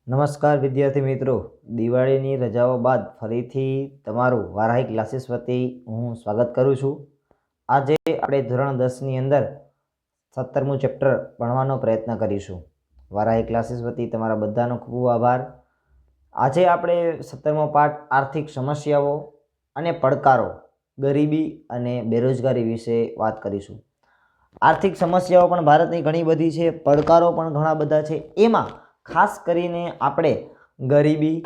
નમસ્કાર વિદ્યાર્થી મિત્રો, દિવાળીની રજાઓ બાદ ફરીથી તમારું વારાહી ક્લાસીસ વતી હું સ્વાગત કરું છું. આજે આપણે ધોરણ 10ની અંદર 17મું ચેપ્ટર ભણવાનો પ્રયત્ન કરીશું. વારાહી ક્લાસીસ વતી તમારા બધાનો ખૂબ આભાર. આજે આપણે 17મો પાઠ આર્થિક સમસ્યાઓ અને પડકારો, ગરીબી અને બેરોજગારી વિશે વાત કરીશું. આર્થિક સમસ્યાઓ પણ ભારતની ઘણી બધી છે, પડકારો પણ ઘણા બધા છે. એમાં ખાસ કરીને આપણે ગરીબી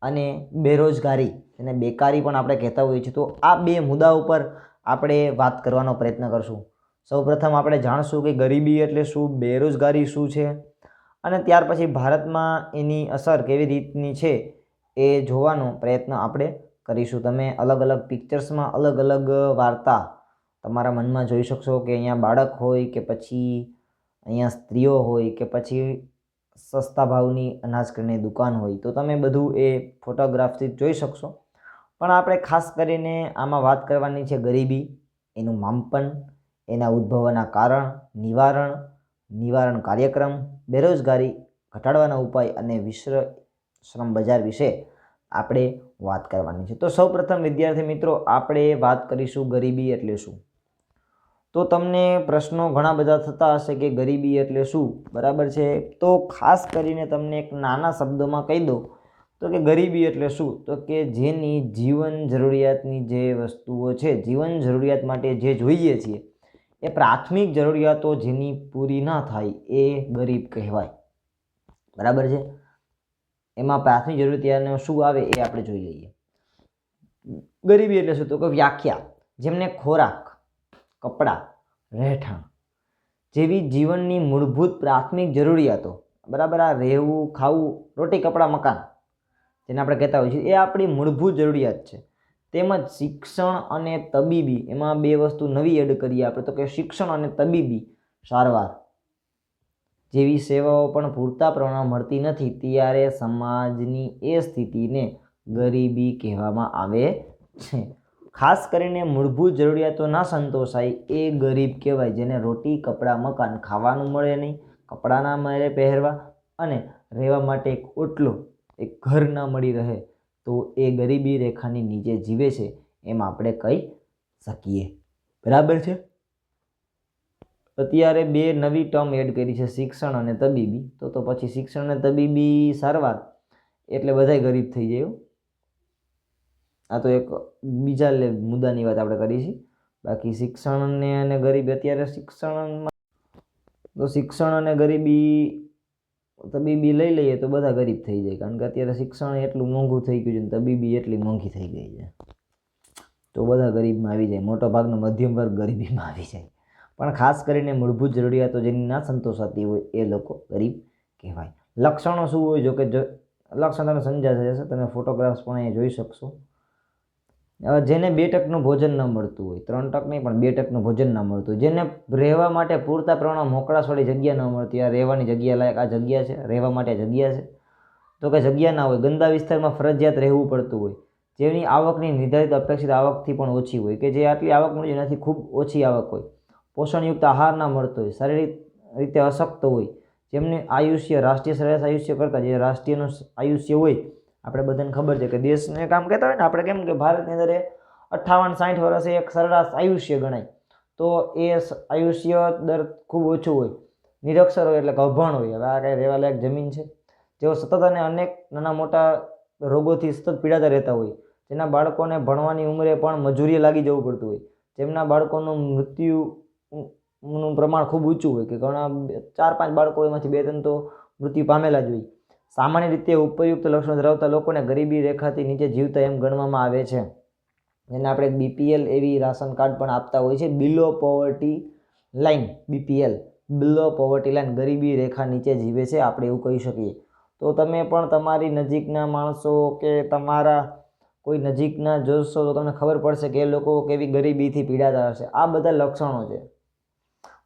અને બેરોજગારી અને બેકારી પણ આપણે કહેતા હોઈએ છીએ, તો આ બે મુદ્દા ઉપર આપણે વાત કરવાનો પ્રયત્ન કરશું. સૌપ્રથમ આપણે જાણશું કે ગરીબી એટલે શું, બેરોજગારી શું છે, અને ત્યાર પછી ભારતમાં એની અસર કેવી રીતની છે એ જોવાનો પ્રયત્ન આપણે કરીશું. તમે અલગ અલગ પિક્ચર્સમાં અલગ અલગ વાર્તા તમારા મનમાં જોઈ શકશો કે અહીંયા બાળક હોય કે પછી અહીંયા સ્ત્રીઓ હોય કે પછી સસ્તા ભાવની અનાજ કરિયાણાની દુકાન હોય, તો તમે બધું એ ફોટોગ્રાફથી જોઈ શકશો. પણ આપણે ખાસ કરીને આમાં વાત કરવાની છે ગરીબી, એનું માપન, એના ઉદ્ભવના કારણ, નિવારણ કાર્યક્રમ, બેરોજગારી ઘટાડવાના ઉપાય અને વિશ્વ શ્રમ બજાર વિશે આપણે વાત કરવાની છે. તો સૌપ્રથમ વિદ્યાર્થી મિત્રો, આપણે વાત કરીશું ગરીબી એટલે શું. તો તમને પ્રશ્નો ઘણા બધા થતા હશે કે ગરીબી એટલે શું, બરાબર છે. તો ખાસ કરીને તમને એક નાના શબ્દોમાં કહી દો તો કે ગરીબી એટલે શું, તો કે જેની જીવન જરૂરિયાતની જે વસ્તુઓ છે, જીવન જરૂરિયાત માટે જે જોઈએ છીએ એ પ્રાથમિક જરૂરિયાતો જેની પૂરી ન થાય એ ગરીબ કહેવાય, બરાબર છે. એમાં પ્રાથમિક જરૂરિયાત શું આવે એ આપણે જોઈ લઈએ. ગરીબી એટલે શું, તો કે વ્યાખ્યા, જેમને ખોરાક, કપડાં, રહેઠાણ જેવી જીવનની મૂળભૂત પ્રાથમિક જરૂરિયાતો, બરાબર, આ રહેવું, ખાવું, રોટી, કપડાં, મકાન જેને આપણે કહેતા હોઈએ છીએ, એ આપણી મૂળભૂત જરૂરિયાત છે. તેમજ શિક્ષણ અને તબીબી, એમાં બે વસ્તુ નવી એડ કરીએ આપણે, તો કે શિક્ષણ અને તબીબી સારવાર જેવી સેવાઓ પણ પૂરતા પ્રમાણમાં મળતી નથી, ત્યારે સમાજની એ સ્થિતિને ગરીબી કહેવામાં આવે છે. ખાસ કરીને મૂળભૂત જરૂરિયાતો ના સંતોષાય એ ગરીબ કહેવાય, જેને રોટી, કપડાં, મકાન, ખાવાનું મળે નહીં, કપડાં ના મળે પહેરવા, અને રહેવા માટે એક ઓટલો, એક ઘર ના મળી રહે, તો એ ગરીબી રેખાની નીચે જીવે છે એમ આપણે કહી શકીએ, બરાબર છે. અત્યારે બે નવી ટર્મ એડ કરી છે, શિક્ષણ અને તબીબી. તો પછી શિક્ષણ અને તબીબી સારવાર એટલે બધાય ગરીબ થઈ જાય. આ તો એક બીજા મુદ્દાની વાત આપણે કરી છે. બાકી શિક્ષણ અને ગરીબી, અત્યારે શિક્ષણ અને ગરીબી, તબીબી લઈ લઈએ તો બધા ગરીબ થઈ જાય, કારણ કે અત્યારે શિક્ષણ એટલું મોંઘું થઈ ગયું છે, તબીબી એટલી મોંઘી થઈ ગઈ છે, તો બધા ગરીબમાં આવી જાય. મોટો ભાગનો મધ્યમ વર્ગ ગરીબીમાં આવી જાય. પણ ખાસ કરીને મૂળભૂત જરૂરિયાતો જેની ના સંતોષાતી હોય એ લોકો ગરીબ કહેવાય. લક્ષણો શું હોય, જો કે લક્ષણ તમે સમજાશે જશે, તમે ફોટોગ્રાફ્સ પણ અહીંયા જોઈ શકશો. જેને 2 ટકનું ભોજન ન મળતું હોય, 3 ટક નહીં પણ 2 ટકનું ભોજન ન મળતું હોય, જેને રહેવા માટે પૂરતા પ્રમાણમાં મોકળાશવાળી જગ્યા ન મળતી, આ રહેવાની જગ્યા લાયક આ જગ્યા છે, રહેવા માટે જગ્યા છે, તો કે જગ્યા ના હોય, ગંદા વિસ્તારમાં ફરજિયાત રહેવું પડતું હોય, જેની આવકની નિર્ધારિત અપેક્ષિત આવકથી પણ ઓછી હોય, કે જે આટલી આવક મળી નથી, ખૂબ ઓછી આવક હોય, પોષણયુક્ત આહાર ના મળતો હોય, શારીરિક રીતે અશક્ત હોય, જેમની આયુષ્ય રાષ્ટ્રીય સરેરાશ આયુષ્ય કરતાં, જે રાષ્ટ્રીયનું આયુષ્ય હોય, આપણે બધાને ખબર છે કે દેશને કામ કહેતા હોય ને આપણે, કેમ કે ભારતની અંદર 58-60 વર્ષે એક સરેરાશ આયુષ્ય ગણાય, તો એ આયુષ્ય દર ખૂબ ઓછું હોય, નિરક્ષર હોય એટલે અભણ હોય. હવે આ કંઈ રહેવા લાયક જમીન છે. જેઓ સતત અને અનેક નાના મોટા રોગોથી સતત પીડાતા રહેતા હોય, જેના બાળકોને ભણવાની ઉંમરે પણ મજૂરીએ લાગી જવું પડતું હોય, જેમના બાળકોનું મૃત્યુનું પ્રમાણ ખૂબ ઊંચું હોય, કે ઘણા 4-5 બાળકો એમાંથી 2-3 તો મૃત્યુ પામેલા જ હોય. સામાન્ય રીતે ઉપયુક્ત લક્ષણો ધરાવતા લોકોને ગરીબી રેખાથી નીચે જીવતા એમ ગણવામાં આવે છે, જેને આપણે BPL એવી રાશન કાર્ડ પણ આપતા હોય છે, બિલો પોવર્ટી લાઇન, BPL, બિલો પોવર્ટી લાઇન, ગરીબી રેખા નીચે જીવે છે, આપણે એવું કહી શકીએ. તો તમે પણ તમારી નજીકના માણસો કે તમારા કોઈ નજીકના જોશો તો તમને ખબર પડશે કે એ લોકો કેવી ગરીબીથી પીડાતા હશે. આ બધા લક્ષણો છે.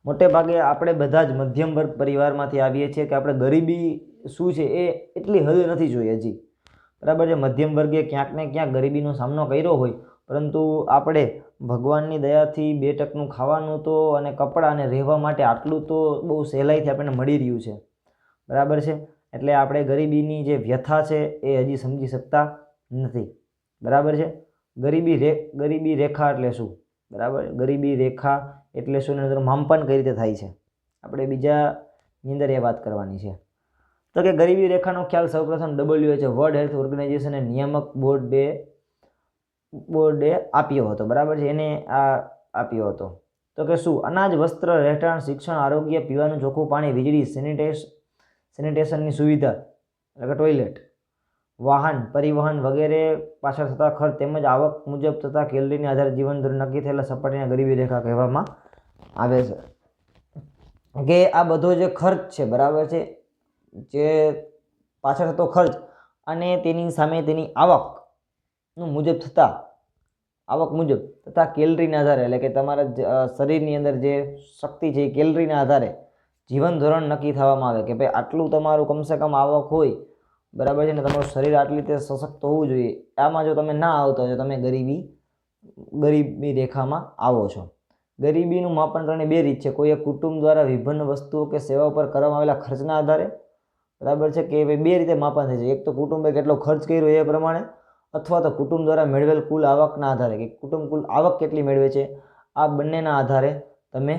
મોટે ભાગે આપણે બધા જ મધ્યમ વર્ગ પરિવારમાંથી આવીએ છીએ, કે આપણે ગરીબી શું છે એ એટલી હદ નથી જોઈ હજી, બરાબર છે. મધ્યમ વર્ગે ક્યાંક ને ક્યાંક ગરીબીનો સામનો કર્યો હોય, પરંતુ આપણે ભગવાનની દયાથી 2 ટકનું ખાવાનું તો અને કપડાં અને રહેવા માટે આટલું તો બહુ સહેલાઈથી આપણને મળી રહ્યું છે, બરાબર છે. એટલે આપણે ગરીબીની જે વ્યથા છે એ હજી સમજી શકતા નથી. બરાબર છે. ગરીબી રેખા એટલે શું? બરાબર, ગરીબી રેખા એટલે શું ને તેનું માપન કઈ રીતે થાય છે આપણે બીજાની અંદર એ વાત કરવાની છે. તો કે ગરીબી રેખાનો ખ્યાલ સૌપ્રથમ WHO વર્લ્ડ હેલ્થ ઓર્ગેનાઇઝેશન અને નિયામક બોર્ડે આપ્યો હતો. બરાબર છે, એને આ આપ્યો હતો. તો કે શું? અનાજ, વસ્ત્ર, રહેઠાણ, શિક્ષણ, આરોગ્ય, પીવાનું ચોખ્ખું પાણી, વીજળી, સેનિટેશનની સુવિધા એટલે કે ટોયલેટ, વાહન, પરિવહન વગેરે પાછળ થતા ખર્ચ તેમજ આવક મુજબ થતા કેલરીને આધારે જીવન ધોરણ નક્કી થયેલા સપાટીને ગરીબી રેખા કહેવામાં આવે છે. કે આ બધો જે ખર્ચ છે, બરાબર છે, જે પાછળ થતો ખર્ચ અને તેની સામે તેની આવક મુજબ તથા કેલરીના આધારે એટલે કે તમારા શરીરની અંદર જે શક્તિ છે એ કેલરીના આધારે જીવન ધોરણ નક્કી થવામાં આવે કે ભાઈ આટલું તમારું કમસે કમ આવક હોય. બરાબર છે ને, તમારું શરીર આટલી રીતે સશક્ત હોવું જોઈએ. આમાં જો તમે ના આવતા હોય તો તમે ગરીબી રેખામાં આવો છો. ગરીબીનું માપન કરવાની બે રીત છે. કોઈ એક કુટુંબ દ્વારા વિભિન્ન વસ્તુઓ કે સેવાઓ પર કરવામાં આવેલા ખર્ચના આધારે. બરાબર છે, કે બે રીતે માપન થાય છે. એક તો કુટુંબે કેટલો ખર્ચ કર્યો એ પ્રમાણે, અથવા તો કુટુંબ દ્વારા મેળવેલ કુલ આવકના આધારે કે કુટુંબ કુલ આવક કેટલી મેળવે છે. આ બંનેના આધારે તમે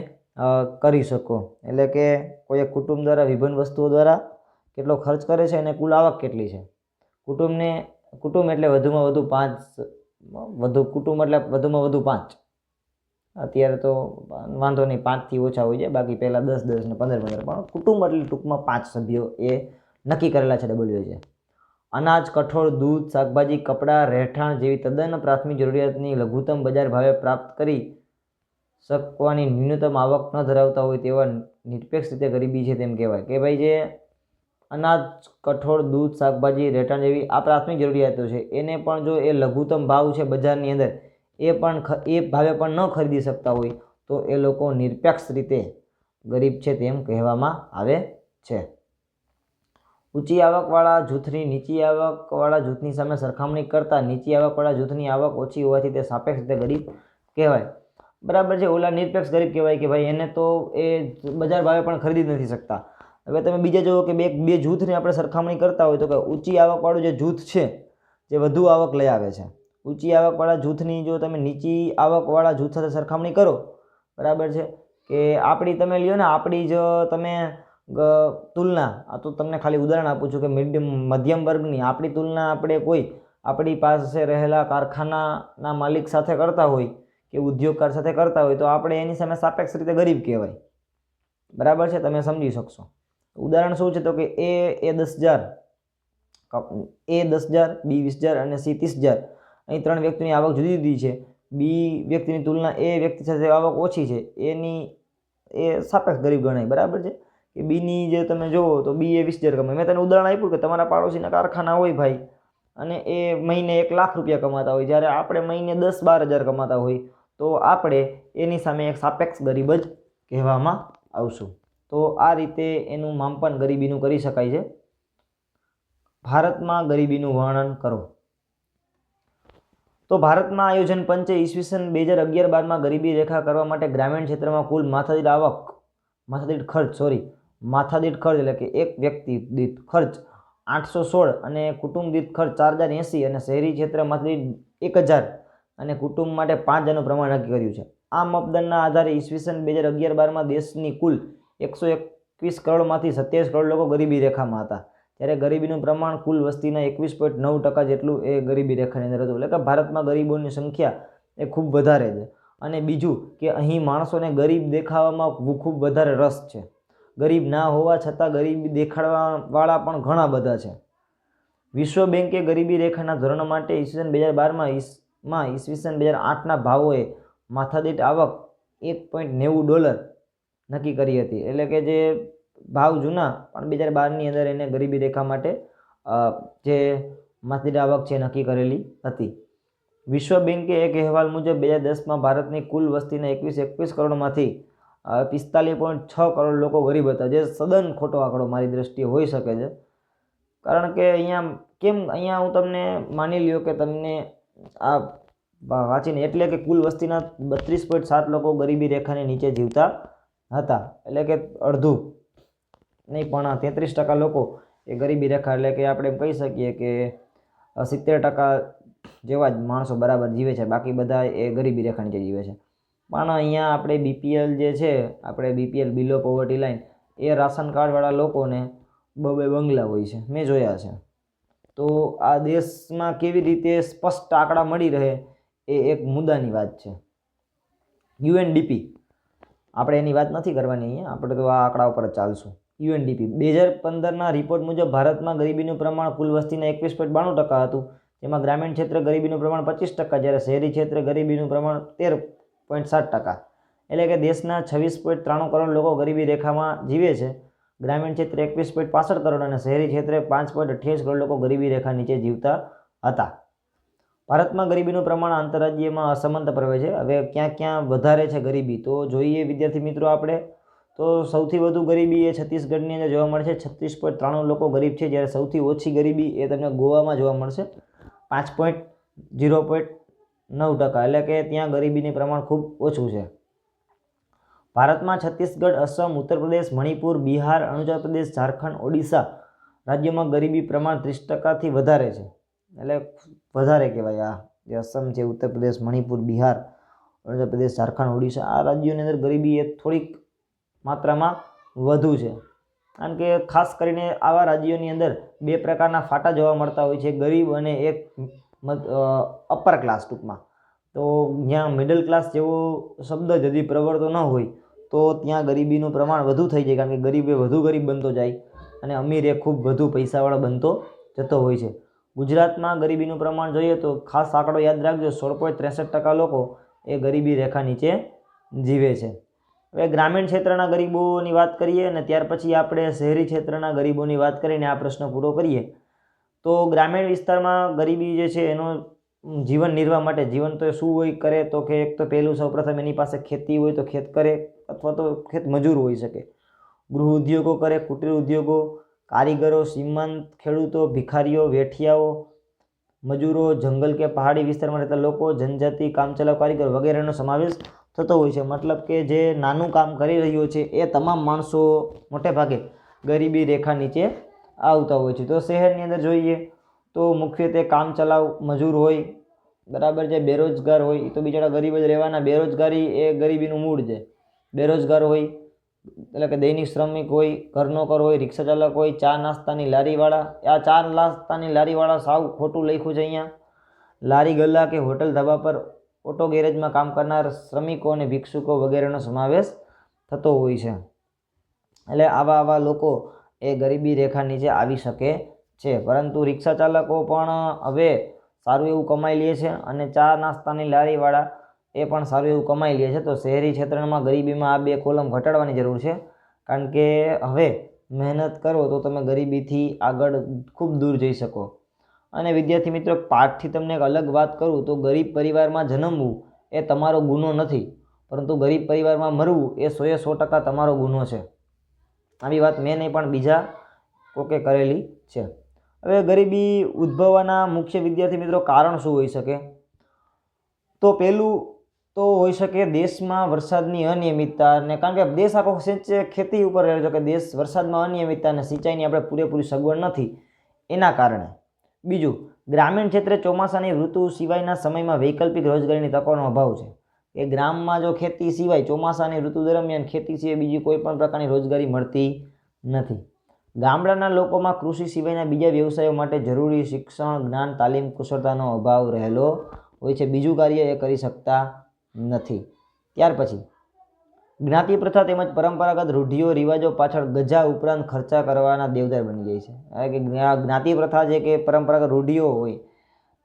કરી શકો. એટલે કે કોઈ એક કુટુંબ દ્વારા વિભિન્ન વસ્તુઓ દ્વારા કેટલો ખર્ચ કરે છે અને કુલ આવક કેટલી છે. કુટુંબ એટલે વધુમાં વધુ 5. અત્યારે તો વાંધો નહીં, 5થી ઓછા હોય છે, બાકી પહેલાં 10 ને 15 પણ કુટુંબ એટલે ટૂંકમાં 5 સભ્યો એ નક્કી કરેલા છે WHO. અનાજ, કઠોળ, દૂધ, શાકભાજી, કપડાં, રહેઠાણ જેવી તદ્દન પ્રાથમિક જરૂરિયાતની લઘુત્તમ બજાર ભાવે પ્રાપ્ત કરી શકવાની ન્યૂનતમ આવક ન ધરાવતા હોય તેવા નિરપેક્ષ રીતે ગરીબી છે તેમ કહેવાય. કે ભાઈ જે અનાજ, કઠોળ, દૂધ, શાકભાજી, રહેઠાણ જેવી આ પ્રાથમિક જરૂરિયાતો છે એને પણ જો એ લઘુત્તમ ભાવ છે બજારની અંદર એ ભાવે પણ ન ખરીદી શકતા હોય તો એ લોકો નિરપેક્ષ રીતે ગરીબ છે તેમ કહેવામાં આવે છે. ઊંચી આવકવાળા જૂથની નીચી આવકવાળા જૂથની સામે સરખામણી કરતાં નીચી આવકવાળા જૂથની આવક ઓછી હોવાથી તે સાપેક્ષ રીતે ગરીબ કહેવાય. બરાબર છે. ઓલા નિરપેક્ષ ગરીબ કહેવાય કે ભાઈ એને તો એ બજાર ભાવે પણ ખરીદી નથી શકતા. હવે તમે બીજા જુઓ કે બે જૂથની આપણે સરખામણી કરતા હોય તો કે ઊંચી આવકવાળું જે જૂથ છે જે વધુ આવક લઈ આવે છે. ઊંચી આવકવાળા જૂથની જો તમે નીચી આવકવાળા જૂથ સાથે સરખામણી કરો, બરાબર છે, કે આપણી તમે લ્યો ને, આપણી જો તમે તુલના, આ તો તમને ખાલી ઉદાહરણ આપું છું કે મધ્યમ વર્ગની આપણી તુલના આપણે કોઈ આપણી પાસે રહેલા કારખાનાના માલિક સાથે કરતા હોય કે ઉદ્યોગકાર સાથે કરતા હોય તો આપણે એની સામે સાપેક્ષ રીતે ગરીબ કહેવાય. બરાબર છે, તમે સમજી શકશો. ઉદાહરણ શું છે તો કે એ 10,000, બી 20,000 અને સી 30,000. અહીં 3 વ્યક્તિની આવક જુદી જુદી છે. બી વ્યક્તિની તુલના એ વ્યક્તિ સાથે આવક ઓછી છે, એ સાપેક્ષ ગરીબ ગણાય. બરાબર છે, કે બીની જે તમે જુઓ તો બી એ 20,000 કમાય. મેં તને ઉદાહરણ આપ્યું કે તમારા પાડોશીના કારખાના હોય ભાઈ અને એ મહિને 1 લાખ રૂપિયા કમાતા હોય, જ્યારે આપણે મહિને 10-12 હજાર કમાતા હોય તો આપણે એની સામે એક સાપેક્ષ ગરીબ જ કહેવામાં આવશું. તો આ રીતે એનું માપન ગરીબીનું કરી શકાય છે. ભારતમાં ગરીબીનું વર્ણન કરો. તો ભારતમાં આયોજન પંચે ઈસવીસન 2011-12માં ગરીબી રેખા કરવા માટે ગ્રામીણ ક્ષેત્રમાં કુલ માથાદીઠ ખર્ચ એટલે કે એક વ્યક્તિ દીઠ ખર્ચ 816 અને કુટુંબ દીઠ ખર્ચ 4080 અને શહેરી ક્ષેત્ર માથાદીઠ 1000 અને કુટુંબ માટે 5,000નું પ્રમાણ નક્કી કર્યું છે. આ માપદંડના આધારે ઈસવીસન 2011-12માં દેશની કુલ 121 કરોડમાંથી 27 કરોડ લોકો ગરીબી રેખામાં હતા, જ્યારે ગરીબીનું પ્રમાણ કુલ વસ્તીના 21.9% જેટલું એ ગરીબી રેખાની અંદર હતું. એટલે કે ભારતમાં ગરીબોની સંખ્યા એ ખૂબ વધારે છે. અને બીજું કે અહીં માણસોને ગરીબ દેખાવામાં ખૂબ વધારે રસ છે. ગરીબ ના હોવા છતાં ગરીબી દેખાડવાવાળા પણ ઘણા બધા છે. વિશ્વ બેંકે ગરીબી રેખાના ધોરણ માટે ઈસવીસન 2012માં ઈસવીસન 2008ના ભાવોએ માથાદીઠ આવક $1.90 નક્કી કરી હતી. એટલે કે જે ભાવ જૂના પણ 2012ની અંદર એને ગરીબી રેખા માટે જે માથાદીઠ આવક છે નક્કી કરેલી હતી. વિશ્વ બેંકે એક અહેવાલ મુજબ 2010માં ભારતની કુલ વસ્તીના 21 કરોડમાંથી 45.6 કરોડ લોકો ગરીબ હતા, જે સદન ખોટો આંકડો મારી દ્રષ્ટિએ હોઈ શકે છે. કારણ કે અહીંયા હું તમને માની લ્યો કે તમને આ વાંચીને એટલે કે કુલ વસ્તીના 32.7 લોકો ગરીબી રેખાની નીચે જીવતા હતા. એટલે કે અડધું નહીં પણ 33% લોકો એ ગરીબી રેખા એટલે કે આપણે એમ કહી શકીએ કે 70% જેવા જ માણસો બરાબર જીવે છે, બાકી બધા એ ગરીબી રેખા નીચે જીવે છે. પણ અહીંયા આપણે બીપીએલ જે છે, આપણે બીપીએલ બિલો પોવર્ટી લાઇન, એ રાશન કાર્ડવાળા લોકોને બબે બંગલા હોય છે, મેં જોયા છે. તો આ દેશમાં કેવી રીતે સ્પષ્ટ આંકડા મળી રહે એ એક મુદ્દાની વાત છે. યુએનડીપી, આપણે એની વાત નથી કરવાની અહીંયા, આપણે તો આ આંકડા ઉપર જ ચાલશું. યુએનડીપી 2015ના રિપોર્ટ મુજબ ભારતમાં ગરીબીનું પ્રમાણ કુલ વસ્તીના 21.92% હતું, જેમાં ગ્રામીણ ક્ષેત્ર ગરીબીનું પ્રમાણ 25%, જ્યારે શહેરી ક્ષેત્ર ગરીબીનું પ્રમાણ 13.7%. એટલે કે દેશના 26.93 કરોડ લોકો ગરીબી રેખામાં જીવે છે. ગ્રામીણ ક્ષેત્ર 21.65 કરોડ અને શહેરી ક્ષેત્રે 5.28 કરોડ લોકો ગરીબી રેખા નીચે જીવતા હતા. ભારતમાં ગરીબીનું પ્રમાણ આંતરરાજ્યમાં અસમાનતા પ્રવે છે. હવે ક્યાં ક્યાં વધારે છે ગરીબી તો જોઈએ વિદ્યાર્થી મિત્રો આપણે. તો સૌથી વધુ ગરીબી એ છત્તીસગઢની અંદર જોવા મળે છે, 36.93 લોકો ગરીબ છે, જ્યારે સૌથી ઓછી ગરીબી એ તમને ગોવામાં જોવા મળશે, 5.09%. એટલે કે ત્યાં ગરીબીનું પ્રમાણ ખૂબ ઓછું છે. ભારતમાં છત્તીસગઢ, અસમ, ઉત્તર પ્રદેશ, મણિપુર, બિહાર, અરુણાચલ પ્રદેશ, ઝારખંડ, ઓડિશા રાજ્યોમાં ગરીબી પ્રમાણ 30%થી વધારે છે. એટલે વધારે કહેવાય આ જે અસમ છે, ઉત્તર પ્રદેશ, મણિપુર, બિહાર, અરુણાચલ પ્રદેશ, ઝારખંડ, ઓડિશા આ રાજ્યોની અંદર ગરીબી એ થોડીક માત્રામાં વધુ છે. કારણ કે ખાસ કરીને આવા રાજ્યોની અંદર બે પ્રકારના ફાટા જોવા મળતા હોય છે, ગરીબ અને એક અપર ક્લાસ ટૂંકમાં. તો જ્યાં મિડલ ક્લાસ જેવો શબ્દ જ હજી પ્રવર્તો ન હોય તો ત્યાં ગરીબીનું પ્રમાણ વધુ થઈ જાય, કારણ કે ગરીબ એ વધુ ગરીબ બનતો જાય અને અમીર એ ખૂબ વધુ પૈસાવાળો બનતો જતો હોય છે. ગુજરાતમાં ગરીબીનું પ્રમાણ જોઈએ તો ખાસ આંકડો યાદ રાખજો, 16.63% લોકો એ ગરીબી રેખા નીચે જીવે છે. હવે ગ્રામીણ ક્ષેત્રના ગરીબોની વાત કરીએ અને ત્યાર પછી આપણે શહેરી ક્ષેત્રના ગરીબોની વાત કરીને આ પ્રશ્ન પૂરો કરીએ. તો ગ્રામીણ વિસ્તારમાં ગરીબી જે છે એનો જીવન નિર્વાહ માટે જીવન તો શું હોય કરે તો કે એક તો પહેલું સૌપ્રથમ એની પાસે ખેતી હોય તો ખેત કરે અથવા તો ખેત મજૂર હોઈ શકે, ગૃહ ઉદ્યોગો કરે, કુટીર ઉદ્યોગો, કારીગરો, સીમાંત ખેડૂતો, ભિખારીઓ, વેઠિયાઓ, મજૂરો, જંગલ કે પહાડી વિસ્તારમાં રહેતા લોકો, જનજાતિ, કામચલાઉ કારીગરો વગેરેનો સમાવેશ થતો હોય છે. મતલબ કે જે નાનું કામ કરી રહ્યો છે એ તમામ માણસો મોટે ભાગે ગરીબી રેખા નીચે આવતા હોય છે. તો શહેરની અંદર જોઈએ તો મુખ્યત્વે કામચલાઉ મજૂર હોય, બરાબર છે, બેરોજગાર હોય, તો બિચારા ગરીબ જ રહેવાના. બેરોજગારી એ ગરીબીનું મૂળ છે. બેરોજગાર હોય એટલે કે દૈનિક શ્રમિક હોય, ઘર નોકર હોય, રિક્ષા ચાલક હોય, ચા નાસ્તાની લારીવાળા. આ ચા નાસ્તાની લારીવાળા સાવ ખોટું લખ્યું છે અહીંયા. લારી ગલ્લા કે હોટલ ધાબા પર ઓટો ગેરેજમાં કામ કરનાર શ્રમિકો અને ભિક્ષુકો વગેરેનો સમાવેશ થતો હોય છે. એટલે આવા લોકો એ ગરીબી રેખા નીચે આવી શકે છે. પરંતુ રિક્ષા ચાલકો પણ હવે સારું એવું કમાઈ લે છે અને ચા નાસ્તાની લારીવાળા એ પણ સારું એવું કમાઈ લે છે. તો શહેરી ક્ષેત્રમાં ગરીબીમાં આ બે કોલમ ઘટાડવાની જરૂર છે, કારણ કે હવે મહેનત કરો તો તમે ગરીબીથી આગળ ખૂબ દૂર જઈ શકો. અને વિદ્યાર્થી મિત્રો, પાઠથી તમને એક અલગ વાત કરું તો ગરીબ પરિવારમાં જન્મવું એ તમારો ગુનો નથી, પરંતુ ગરીબ પરિવારમાં મરવું એ 100% તમારો ગુનો છે. આવી વાત મેં નહીં પણ બીજા કોકે કરેલી છે. હવે ગરીબી ઉદ્ભવવાના મુખ્ય વિદ્યાર્થી મિત્રો કારણ શું હોઈ શકે? તો પહેલું તો હોઈ શકે દેશમાં વરસાદની અનિયમિતતા, અને કારણ કે દેશ આખો ખેતી ઉપર રહેલો છે કે દેશ વરસાદમાં અનિયમિતતા અને સિંચાઈની આપણે પૂરેપૂરી સગવડ નથી એના કારણે. બીજું, ગ્રામીણ ક્ષેત્રે ચોમાસાની ઋતુ સિવાયના સમયમાં વૈકલ્પિક રોજગારીની તકોનો અભાવ છે. એ ગ્રામમાં જો ખેતી સિવાય ચોમાસાની ઋતુ દરમિયાન ખેતી સિવાય બીજી કોઈ પણ પ્રકારની રોજગારી મળતી નથી. ગામડાના લોકોમાં કૃષિ સિવાયના બીજા વ્યવસાયો માટે જરૂરી શિક્ષણ, જ્ઞાન, તાલીમ, કુશળતાનો અભાવ રહેલો હોય છે. બીજું કાર્ય એ કરી શકતા નથી. ત્યાર પછી જ્ઞાતિ પ્રથા તેમજ પરંપરાગત રૂઢિઓ રિવાજો પાછળ ગજા ઉપરાંત ખર્ચા કરવાના દેવદાર બની જાય છે. કે જ્ઞાતિ પ્રથા છે કે પરંપરાગત રૂઢિઓ હોય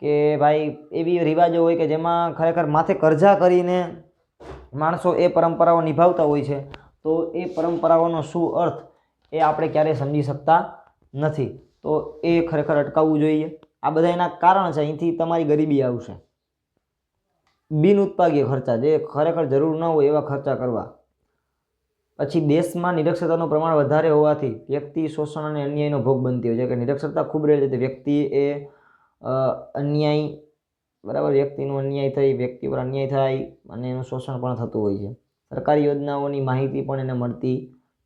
કે ભાઈ એવી રિવાજો હોય કે જેમાં ખરેખર માથે કરજા કરીને માણસો એ પરંપરાઓ નિભાવતા હોય છે. તો એ પરંપરાઓનો શું અર્થ એ આપણે ક્યારેય સમજી શકતા નથી. તો એ ખરેખર અટકાવવું જોઈએ. આ બધા એના કારણ છે. અહીંથી તમારી ગરીબી આવશે. બિન ઉત્પાદક ખર્ચા, જે ખરેખર જરૂર ન હોય એવા ખર્ચા કરવા. પછી દેશમાં નિરક્ષરતાનું પ્રમાણ વધારે હોવાથી વ્યક્તિ શોષણ અને અન્યાયનો ભોગ બનતી હોય છે. કે નિરક્ષરતા ખૂબ રહે છે, વ્યક્તિ એ અન્યાય, બરાબર, વ્યક્તિનું અન્યાય થઈ, વ્યક્તિ પર અન્યાય થાય અને એનું શોષણ પણ થતું હોય છે. સરકારી યોજનાઓની માહિતી પણ એને મળતી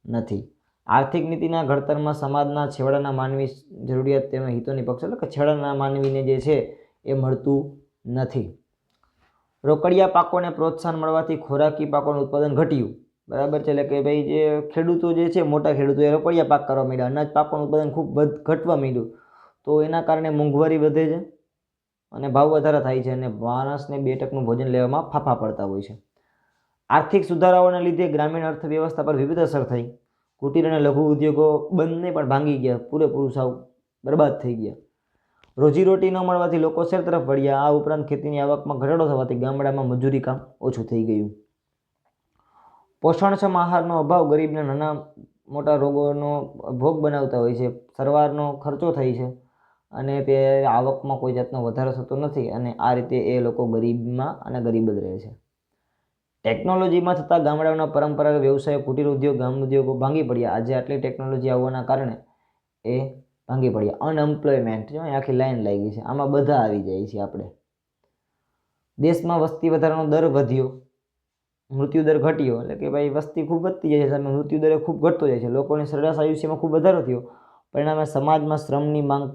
નથી. આર્થિક નીતિના ઘડતરમાં સમાજના છેવાડાના માનવી જરૂરિયાત તેના હિતોની પક્ષ એટલે કે છેવાડાના માનવીને જે છે એ મળતું નથી. રોકડિયા પાકોને પ્રોત્સાહન મળવાથી ખોરાકી પાકોનું ઉત્પાદન ઘટ્યું. બરાબર છે. એટલે કે ભાઈ જે ખેડૂતો જે છે મોટા ખેડૂતો એ રોકડિયા પાક કરવા માંડ્યા, અનાજ પાકોનું ઉત્પાદન ખૂબ ઘટવા માંડ્યું, તો એના કારણે મોંઘવારી વધે છે અને ભાવ વધારા થાય છે અને માણસને 2 ટકનું ભોજન લેવામાં ફાફા પડતા હોય છે. આર્થિક સુધારાઓના લીધે ગ્રામીણ અર્થવ્યવસ્થા પર વિવિધ અસર થઈ. કુટીર અને લઘુ ઉદ્યોગો બંને પણ ભાંગી ગયા, પૂરેપૂરું સાવ બરબાદ થઈ ગયા. રોજીરોટી ન મળવાથી લોકો શહેર તરફ વળ્યા. આ ઉપરાંત ખેતીની આવકમાં ઘટાડો થવાથી ગામડામાં મજૂરી કામ ઓછું થઈ ગયું. પોષણક્ષમ આહારનો અભાવ ગરીબના નાના મોટા રોગોનો ભોગ બનાવતા હોય છે. સારવારનો ખર્ચો થાય છે અને તે આવકમાં કોઈ જાતનો વધારો થતો નથી અને આ રીતે એ લોકો ગરીબમાં અને ગરીબ જ રહે છે. ટેકનોલોજીમાં થતા ગામડાઓના પરંપરાગત વ્યવસાયો, કુટીર ઉદ્યોગ, ગ્રામ ઉદ્યોગો ભાંગી પડ્યા. આજે આટલી ટેકનોલોજી આવવાના કારણે એ ભાંગી પડ્યા. અનએમ્પ્લોયમેન્ટ, જો આખી લાઈન લાગી છે, આમાં બધા આવી જાય છે. આપણે દેશમાં વસ્તી વધારાનો દર વધ્યો, મૃત્યુ દર ઘટ્યો. એટલે કે ભાઈ વસ્તી ખૂબ વધતી જાય છે સામે મૃત્યુ દર ખૂબ ઘટતો જાય છે. લોકોની સરેરાશ આયુષ્યમાં ખૂબ વધારો થયો. પરિણામે સમાજમાં શ્રમની માંગ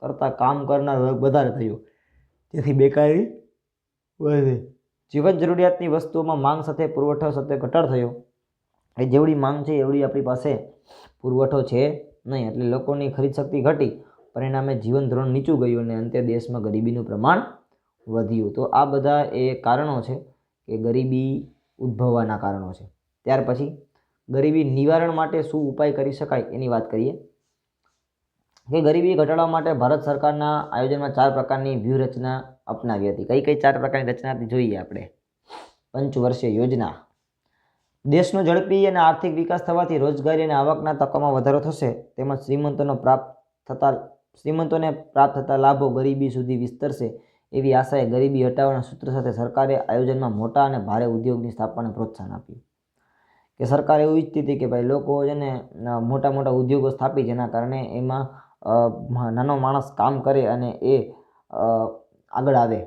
કરતાં કામ કરનાર વર્ગ વધારે થયો, જેથી બેકારી વધે. જીવન જરૂરિયાતની વસ્તુઓમાં માંગ સાથે પુરવઠો સાથે ઘટાડો થયો. એ જેવડી માંગ છે એવડી આપણી પાસે પુરવઠો છે નહીં, એટલે લોકોની ખરીદ શક્તિ ઘટી. પરિણામે જીવન ધોરણ નીચું ગયું અને અંતે દેશમાં ગરીબીનું પ્રમાણ વધ્યું. તો આ બધા એ કારણો છે કે ગરીબી ઉદ્ભવવાના કારણો છે. ત્યાર પછી ગરીબી નિવારણ માટે શું ઉપાય કરી શકાય એની વાત કરીએ. કે ગરીબી ઘટાડવા માટે ભારત સરકારના આયોજનમાં 4 પ્રકારની વ્યૂહરચના અપનાવી હતી. કઈ 4 પ્રકારની રચના હતી જોઈએ આપણે. પંચવર્ષીય યોજના. દેશનો ઝડપી અને આર્થિક વિકાસ થવાથી રોજગારી અને આવકના તકોમાં વધારો થશે, તેમજ શ્રીમંતોને પ્રાપ્ત થતા લાભો ગરીબી સુધી વિસ્તરશે એવી આશાએ ગરીબી હટાવવાના સૂત્ર સાથે સરકારે આયોજનમાં મોટા અને ભારે ઉદ્યોગની સ્થાપનાને પ્રોત્સાહન આપ્યું. કે સરકાર એવું ઈચ્છતી હતી કે ભાઈ લોકો છે ને મોટા મોટા ઉદ્યોગો સ્થાપી, જેના કારણે એમાં નાનો માણસ કામ કરે અને એ આગળ આવે.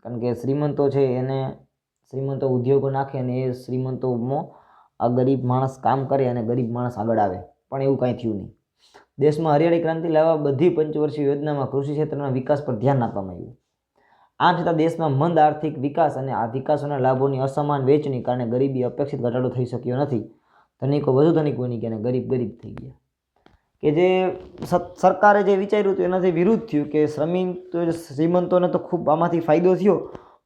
કારણ કે શ્રીમંતો છે એને શ્રીમંતો ઉદ્યોગો નાખે અને એ શ્રીમંતોમાં આ ગરીબ માણસ કામ કરે અને ગરીબ માણસ આગળ આવે, પણ એવું કાંઈ થયું નહીં. દેશમાં હરિયાળી ક્રાંતિ લાવવા બધી પંચવર્ષીય યોજનામાં કૃષિ ક્ષેત્રના વિકાસ પર ધ્યાન આપવામાં આવ્યું. આમ છતાં દેશમાં મંદ આર્થિક વિકાસ અને આ વિકાસોના લાભોની અસમાન વહેંચણી કારણે ગરીબી અપેક્ષિત ઘટાડો થઈ શક્યો નથી. ધનિકો વધુ ધનિક બની ગયા અને ગરીબ ગરીબ થઈ ગયા. કે જે સરકારે જે વિચાર્યું હતું એનાથી વિરુદ્ધ થયું કે શ્રીમંતોને તો ખૂબ આમાંથી ફાયદો થયો,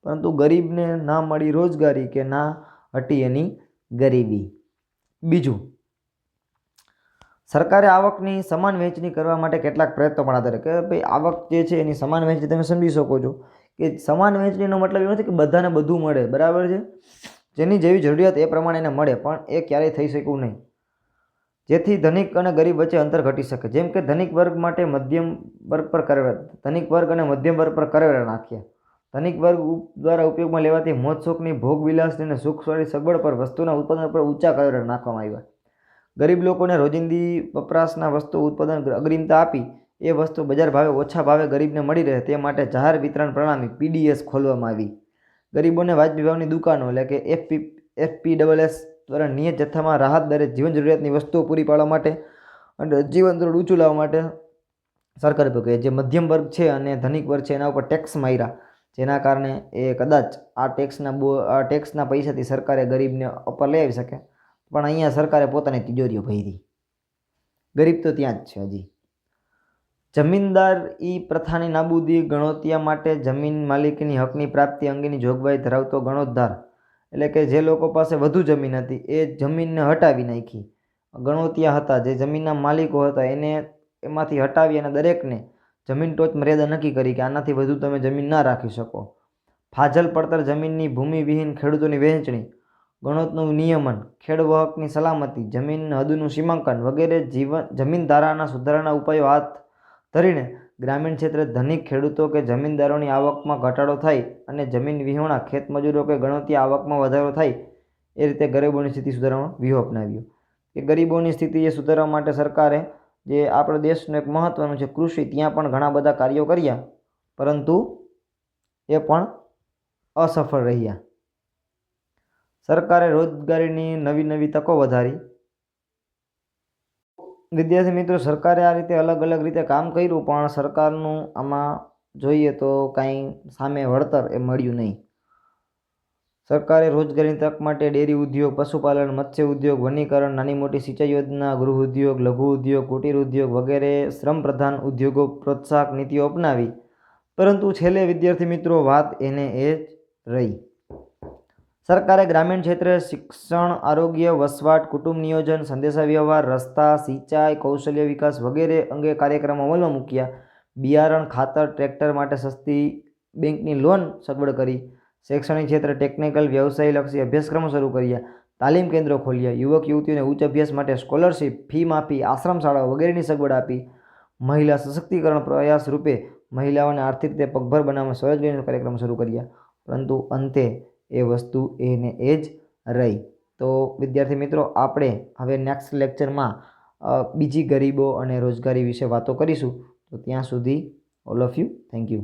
પરંતુ ગરીબને ના મળી રોજગારી કે ના હટી એની ગરીબી. બીજું, સરકારે આવકની સમાન વહેંચણી કરવા માટે કેટલાક પ્રયત્નો પણ આધારે કે ભાઈ આવક જે છે એની સમાન વહેંચણી તમે સમજી શકો છો કે સમાન વહેંચણીનો મતલબ એવું નથી કે બધાને બધું મળે, બરાબર છે. જેની જેવી જરૂરિયાત એ પ્રમાણે એને મળે, પણ એ ક્યારેય થઈ શકવું નહીં. જેથી ધનિક અને ગરીબ વચ્ચે અંતર ઘટી શકે. જેમ કે ધનિક વર્ગ માટે મધ્યમ વર્ગ પર ધનિક વર્ગ અને મધ્યમ વર્ગ પર કરવેરા નાખ્યા. ધનિક વર્ગ દ્વારા ઉપયોગમાં લેવાતી મોજ શોખની, ભોગ વિલાસની અને સુખવાળી સગવડ પર, વસ્તુના ઉત્પાદન પર ઊંચા કરવેરા નાખવામાં આવ્યા. ગરીબ લોકોને રોજિંદી વપરાશના વસ્તુ ઉત્પાદન અગ્રિમતા આપી એ વસ્તુ બજાર ભાવે ઓછા ભાવે ગરીબને મળી રહે તે માટે જાહેર વિતરણ પ્રણાલી PDS ખોલવામાં આવી. ગરીબોને વાજબી ભાવની દુકાનો એટલે કે FPSS દ્વારા નિયત જથ્થામાં રાહત દરે જીવન જરૂરિયાતની વસ્તુઓ પૂરી પાડવા માટે અને જીવન ધોરણ ઊંચું લાવવા માટે સરકારે કહે જે મધ્યમ વર્ગ છે અને ધનિક વર્ગ છે એના ઉપર ટેક્સ માર્યા, જેના કારણે એ કદાચ આ ટેક્સના પૈસાથી સરકારે ગરીબને ઉપર લઈ આવી શકે, પણ અહીંયા સરકારે પોતાની તિજોરીઓ ભરી. ગરીબ તો ત્યાં જ છે હજી. જમીનદારી પ્રથાની નાબૂદી. ગણોતિયા માટે જમીન માલિકીની હકની પ્રાપ્તિ અંગેની જોગવાઈ ધરાવતો ગણોદ્ધાર, એટલે કે જે લોકો પાસે વધુ જમીન હતી એ જમીનને હટાવી નાખી. ગણોતિયા હતા જે જમીનના માલિકો હતા એને એમાંથી હટાવી અને દરેકને જમીન ટોચ મર્યાદા નક્કી કરી કે આનાથી વધુ તમે જમીન ના રાખી શકો. ફાજલ પડતર જમીનની ભૂમિવિહીન ખેડૂતોની વહેંચણી, ગણોતનું નિયમન, ખેડવહકની સલામતી, જમીન હદનું સીમાંકન વગેરે જમીન ધારાના સુધારાના ઉપાયો હાથ ધરીને ગ્રામીણ ક્ષેત્રે ધનિક ખેડૂતો કે જમીનદારોની આવકમાં ઘટાડો થાય અને જમીન વિહોણા ખેતમજૂરો કે ગણોતિયા આવકમાં વધારો થાય એ રીતે ગરીબોની સ્થિતિ સુધારવાનો વ્યૂહ અપનાવ્યો. કે ગરીબોની સ્થિતિ એ સુધારવા માટે સરકારે જે આપણા દેશનું એક મહત્ત્વનું છે કૃષિ, ત્યાં પણ ઘણા બધા કાર્યો કર્યા, પરંતુ એ પણ અસફળ રહ્યા. સરકારે રોજગારીની નવી તકો વધારી. વિદ્યાર્થી મિત્રો, સરકારે આ રીતે અલગ અલગ રીતે કામ કર્યું, પણ સરકારનું આમાં જોઈએ તો કાંઈ સામે વળતર એ મળ્યું નહીં. સરકારે રોજગારીની તક માટે ડેરી ઉદ્યોગ, પશુપાલન, મત્સ્ય ઉદ્યોગ, વનીકરણ, નાની મોટી સિંચાઈ યોજના, ગૃહ ઉદ્યોગ, લઘુ ઉદ્યોગ, કુટીર ઉદ્યોગ વગેરે શ્રમ પ્રધાન ઉદ્યોગો પ્રોત્સાહક નીતિઓ અપનાવી, પરંતુ છેલ્લે વિદ્યાર્થી મિત્રો વાત એને એ જ રહી. સરકારે ગ્રામીણ ક્ષેત્રે શિક્ષણ, આરોગ્ય, વસવાટ, કુટુંબ નિયોજન, સંદેશાવ્યવહાર, રસ્તા, સિંચાઈ, કૌશલ્ય વિકાસ વગેરે અંગે કાર્યક્રમો અમલમાં મૂક્યા. બિયારણ, ખાતર, ટ્રેક્ટર માટે સસ્તી બેંકની લોન સગવડ કરી. શૈક્ષણિક ક્ષેત્રે ટેકનિકલ વ્યવસાયલક્ષી અભ્યાસક્રમો શરૂ કર્યા. તાલીમ કેન્દ્રો ખોલ્યા. યુવક યુવતીઓને ઉચ્ચ અભ્યાસ માટે સ્કોલરશીપ, ફી માફી, આશ્રમ શાળાઓ વગેરેની સગવડ આપી. મહિલા સશક્તિકરણ પ્રયાસ રૂપે મહિલાઓને આર્થિક રીતે પગભર બનાવવા સ્વરોજગારીના કાર્યક્રમો શરૂ કર્યા, પરંતુ અંતે એ વસ્તુ એને એ જ રહી. તો વિદ્યાર્થી મિત્રો, આપણે હવે નેક્સ્ટ લેક્ચરમાં બીજી ગરીબો અને રોજગારી વિશે વાતો કરીશું. તો ત્યાં સુધી all of you, thank you.